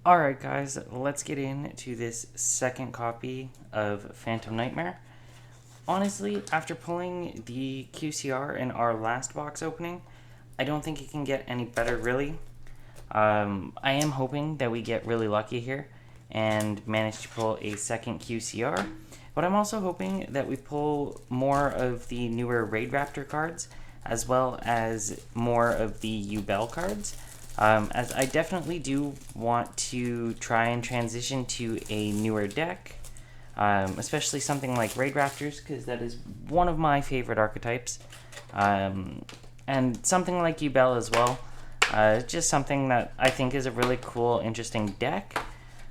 Alright guys, let's get into this second copy of Phantom Nightmare. Honestly, after pulling the QCR in our last box opening, I don't think it can get any better really. I am hoping that we get really lucky here and manage to pull a second QCR, but I'm also hoping that we pull more of the newer Raid Raptor cards as well as more of the Ubel cards. As I definitely do want to try and transition to a newer deck, especially something like Raid Raptors, because that is one of my favorite archetypes, and something like Ubel as well. Just something that I think is a really cool, interesting deck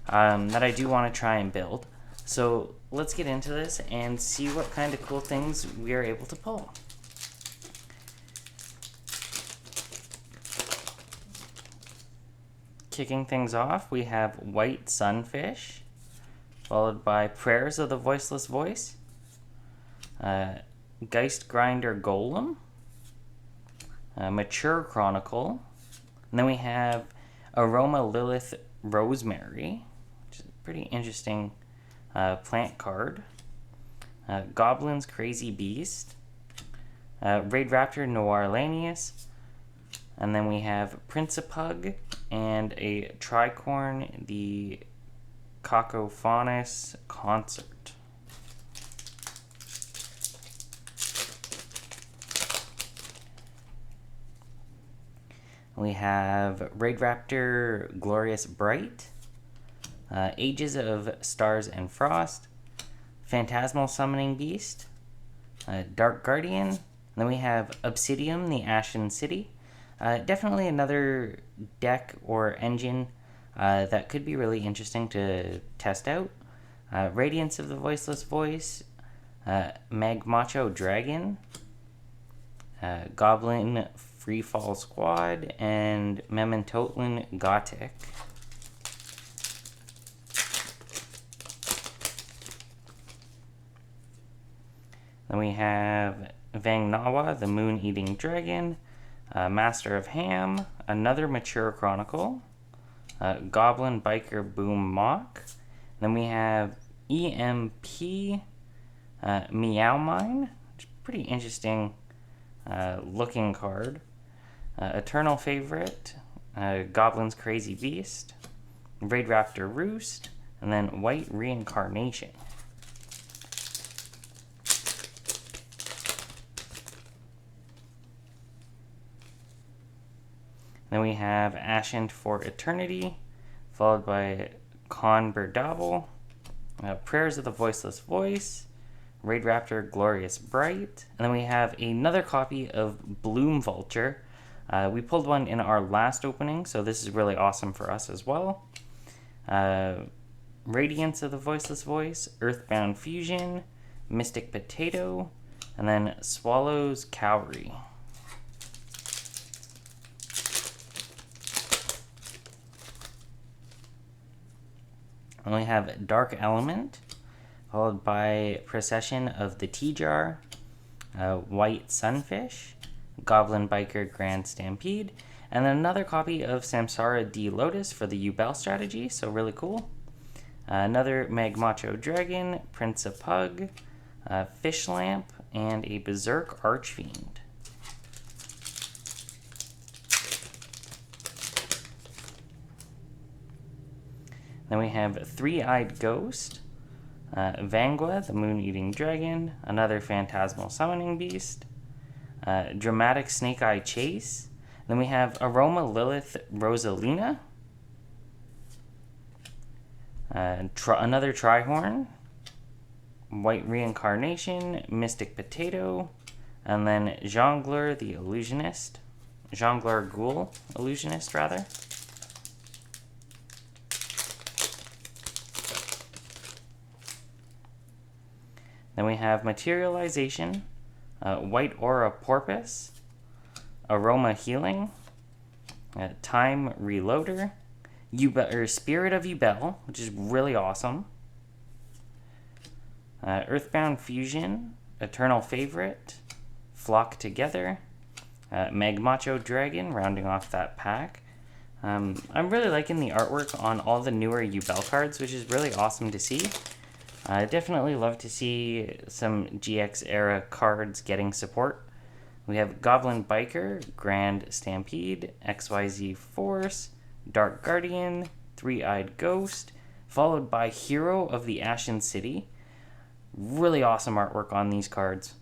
that I do want to try and build. So let's get into this and see what kind of cool things we are able to pull. Kicking things off, we have White Sunfish, followed by Prayers of the Voiceless Voice, Geist Grinder Golem, Mature Chronicle, and then we have Aroma Lilith Rosemary, which is a pretty interesting plant card, Goblin's Crazy Beast, Raid Raptor Noir Lanius, and then we have Principug and a Tricorn, the Cacophonous Concert. We have Raid Raptor Glorious Bright, Ages of Stars and Frost, Phantasmal Summoning Beast, Dark Guardian, and then we have Obsidian, the Ashen City. Definitely another deck or engine that could be really interesting to test out. Radiance of the Voiceless Voice, Magmacho Dragon, Goblin Freefall Squad, and Mementotlin Gothic. Then we have Vangnawa, the Moon-Eating Dragon, Master of Ham, another Mature Chronicle, Goblin Biker Boom Mock. Then we have EMP Meow Mine, which is a pretty interesting looking card. Eternal Favorite, Goblin's Crazy Beast, Raid Raptor Roost, and then White Reincarnation. Then we have Ascent for Eternity, followed by Conberdabble, Prayers of the Voiceless Voice, Raid Raptor Glorious Bright, and then we have another copy of Bloom Vulture. We pulled one in our last opening, so this is really awesome for us as well. Radiance of the Voiceless Voice, Earthbound Fusion, Mystic Potato, and then Swallow's Cowrie. And we have Dark Element, followed by Procession of the T-Jar, White Sunfish, Goblin Biker Grand Stampede, and then another copy of Samsara D. Lotus for the Ubel strategy, so really cool. Another Magmacho Dragon, Principug, Fish Lamp, and a Berserk Archfiend. Then we have Three-Eyed Ghost, Vangua, the Moon-Eating Dragon, another Phantasmal Summoning Beast, Dramatic Snake-Eye Chase. Then we have Aroma Lilith Rosalina, another Trihorn, White Reincarnation, Mystic Potato, and then Jongleur the Illusionist, Jongleur Ghoul Illusionist, rather. Then we have Materialization, White Aura Porpoise, Aroma Healing, Time Reloader, Spirit of Ubel, which is really awesome, Earthbound Fusion, Eternal Favorite, Flock Together, Magmacho Dragon, rounding off that pack, I'm really liking the artwork on all the newer Yubel cards, which is really awesome to see. I definitely love to see some GX era cards getting support. We have Goblin Biker, Grand Stampede, XYZ Force, Dark Guardian, Three-Eyed Ghost, followed by Hero of the Ashen City. Really awesome artwork on these cards.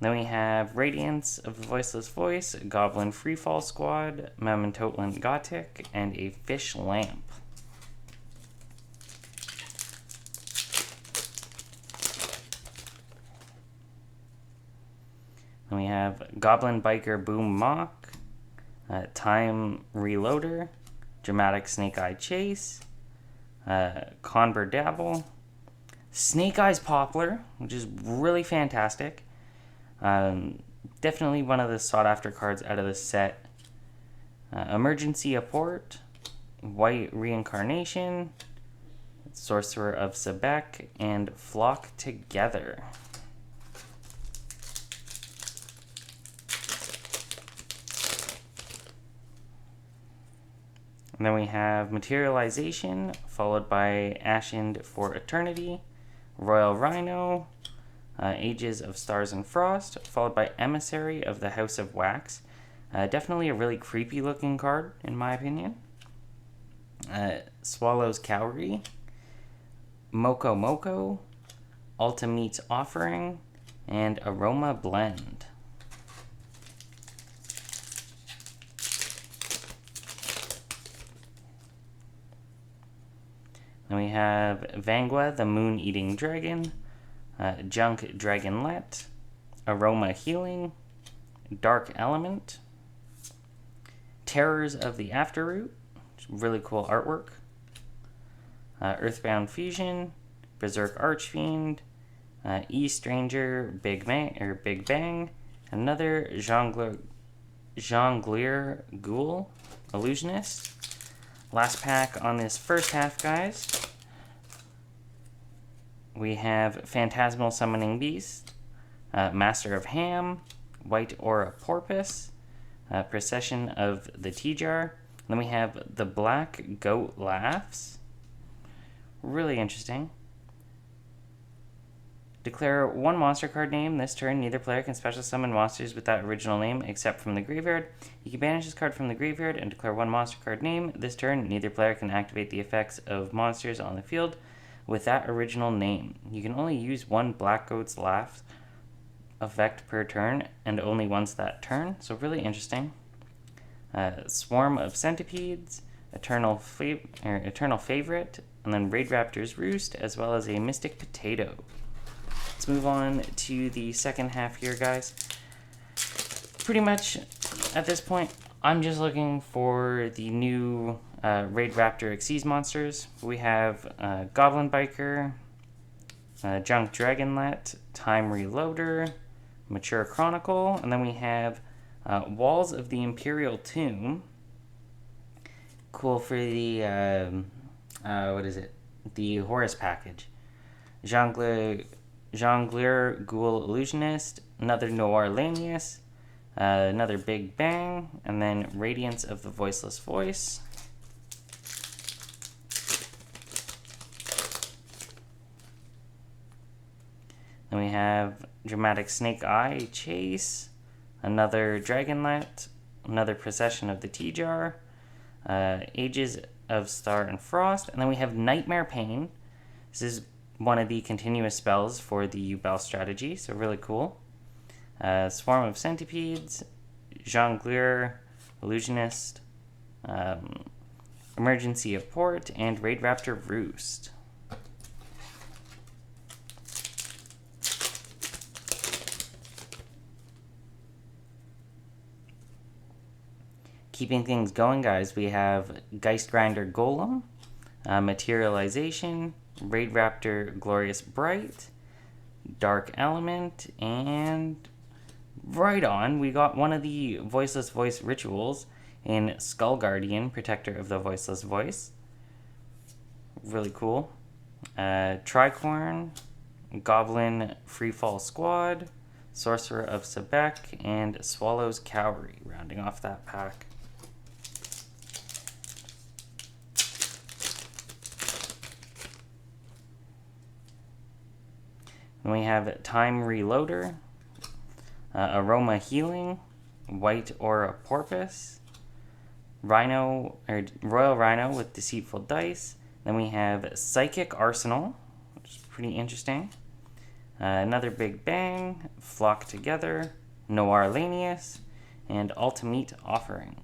Then we have Radiance of the Voiceless Voice, Goblin Freefall Squad, Mammontotland Gothic, and a Fish Lamp. Then we have Goblin Biker Boom Mock, Time Reloader, Dramatic Snake Eye Chase, Conver Dabble, Snake Eyes Poplar, which is really fantastic. Definitely one of the sought after cards out of the set. Emergency Apport, White Reincarnation, Sorcerer of Sebek, and Flock Together. And then we have Materialization, followed by Ashened for Eternity, Royal Rhino, Ages of Stars and Frost, followed by Emissary of the House of Wax. Definitely a really creepy looking card, in my opinion. Swallow's Cowrie, Moko Moko, Ultimate's Offering, and Aroma Blend. Then we have Vangua, the Moon-Eating Dragon, Junk Dragonlet, Aroma Healing, Dark Element, Terrors of the Afterroot, really cool artwork, Earthbound Fusion, Berserk Archfiend, E-Stranger, Big Bang, another Jongleur Ghoul, Illusionist. Last pack on this first half, guys. We have Phantasmal Summoning Beast, Master of Ham, White Aura Porpoise, Procession of the T-Jar. Then we have the Black Goat Laughs. Really interesting. Declare one monster card name. This turn, neither player can special summon monsters with that original name except from the graveyard. You can banish this card from the graveyard and declare one monster card name. This turn, neither player can activate the effects of monsters on the field with that original name. You can only use one Black Goat's Laugh effect per turn, and only once that turn. So really interesting. Swarm of Centipedes, Eternal Favorite, and then Raid Raptor's Roost, as well as a Mystic Potato. Let's move on to the second half here, guys. Pretty much at this point, I'm just looking for the new Raid Raptor Xyz monsters. We have Goblin Biker, Junk Dragonlet, Time Reloader, Mature Chronicle, and then we have Walls of the Imperial Tomb. Cool for the, the Horus package. Jongleur Ghoul Illusionist, another Noir Lanius, another Big Bang, and then Radiance of the Voiceless Voice. Then we have Dramatic Snake Eye Chase, another Dragonlet, another Procession of the T-Jar, Ages of Star and Frost, and then we have Nightmare Pain. This is one of the continuous spells for the Yubel strategy, so really cool. Swarm of Centipedes, Jongleur, Illusionist, Emergency Apport, and Raid Raptor Roost. Keeping things going, guys, we have Geistgrinder Golem, Materialization, Raid Raptor Glorious Bright, Dark Element, and right on, we got one of the Voiceless Voice rituals in Skull Guardian, Protector of the Voiceless Voice. Really cool. Tricorn, Goblin Freefall Squad, Sorcerer of Sebek, and Swallow's Cowrie, rounding off that pack. Then we have Time Reloader, Aroma Healing, White Aura Porpoise, Rhino or Royal Rhino with Deceitful Dice. Then we have Psychic Arsenal, which is pretty interesting. Another Big Bang, Flock Together, Noir Lanius, and Ultimate Offering.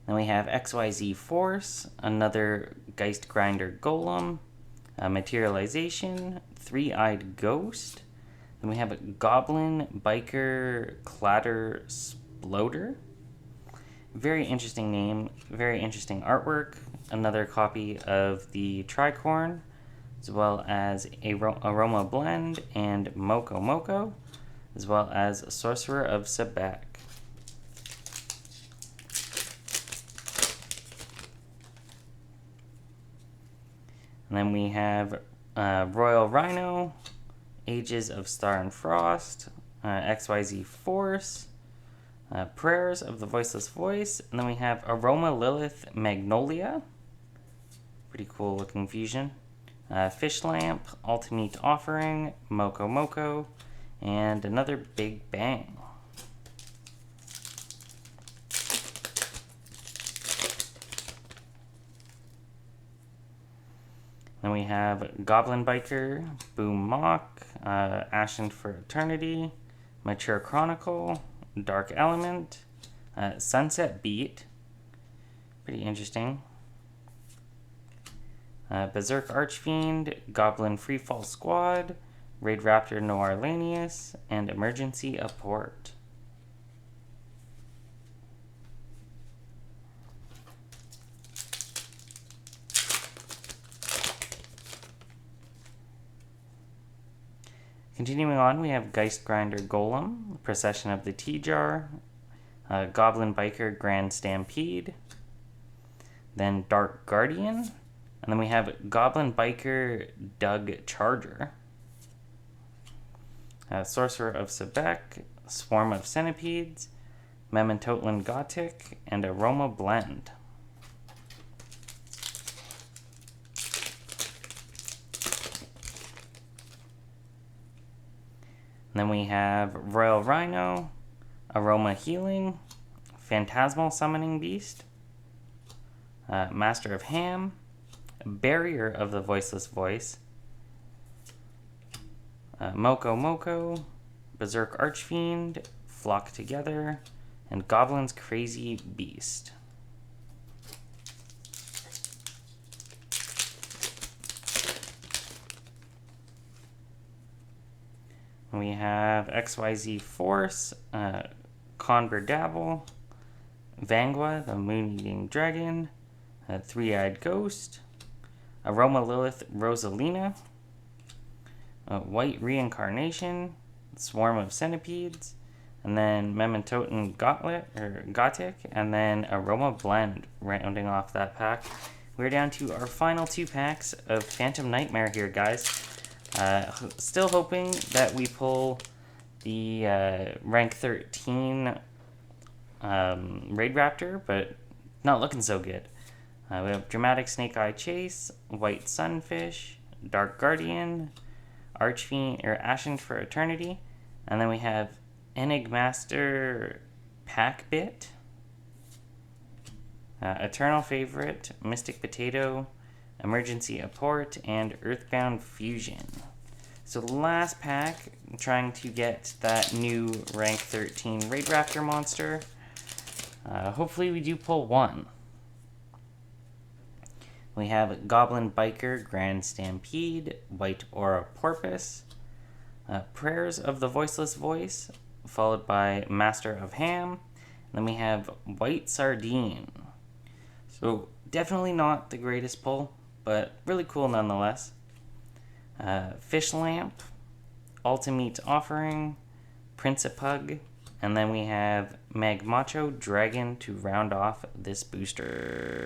Then we have XYZ Force, another Geist Grinder Golem, Materialization, Three-Eyed Ghost. Then we have a Goblin Biker Clatter Sploder. Very interesting name, very interesting artwork. Another copy of the Tricorn, as well as Aroma Blend and Moko Moko, as well as Sorcerer of Sebek. And then we have Royal Rhino, Ages of Star and Frost, XYZ Force, Prayers of the Voiceless Voice, and then we have Aroma Lilith Magnolia. Pretty cool looking fusion. Fish Lamp, Ultimate Offering, Moko Moko, and another Big Bang. Then we have Goblin Biker, Boom Mock, Ashen for Eternity, Mature Chronicle, Dark Element, Sunset Beat, pretty interesting. Berserk Archfiend, Goblin Freefall Squad, Raid Raptor Noir Lanius, and Emergency Apport. Continuing on, we have Geist Grinder Golem, Procession of the Tea-Jar, Goblin Biker Grand Stampede, then Dark Guardian, and then we have Goblin Biker Doug Charger, Sorcerer of Sebek, Swarm of Centipedes, Memantotlan Gothic, and Aroma Blend. Then we have Royal Rhino, Aroma Healing, Phantasmal Summoning Beast, Master of Ham, Barrier of the Voiceless Voice, Moko Moko, Berserk Archfiend, Flock Together, and Goblin's Crazy Beast. We have XYZ Force, Conver Dabble, Vangua, the Moon-Eating Dragon, Three-Eyed Ghost, Aroma Lilith Rosalina, White Reincarnation, Swarm of Centipedes, and then Memantotlan Gothic, and then Aroma Blend rounding off that pack. We're down to our final 2 packs of Phantom Nightmare here, guys. Still hoping that we pull the rank 13 Raid Raptor, but not looking so good. We have Dramatic Snake Eye Chase, White Sunfish, Dark Guardian, Archfiend or Ashen for Eternity, and then we have Enigmaster Packbit, Eternal Favorite, Mystic Potato, Emergency Apport, and Earthbound Fusion. So the last pack, I'm trying to get that new rank 13 Raid Raptor monster. Hopefully we do pull one. We have Goblin Biker Grand Stampede, White Aura Porpoise, Prayers of the Voiceless Voice, followed by Master of Ham. And then we have White Sardine. So definitely not the greatest pull, but really cool nonetheless. Fish Lamp, Ultimate Offering, Principug, and then we have Magmacho Dragon to round off this booster.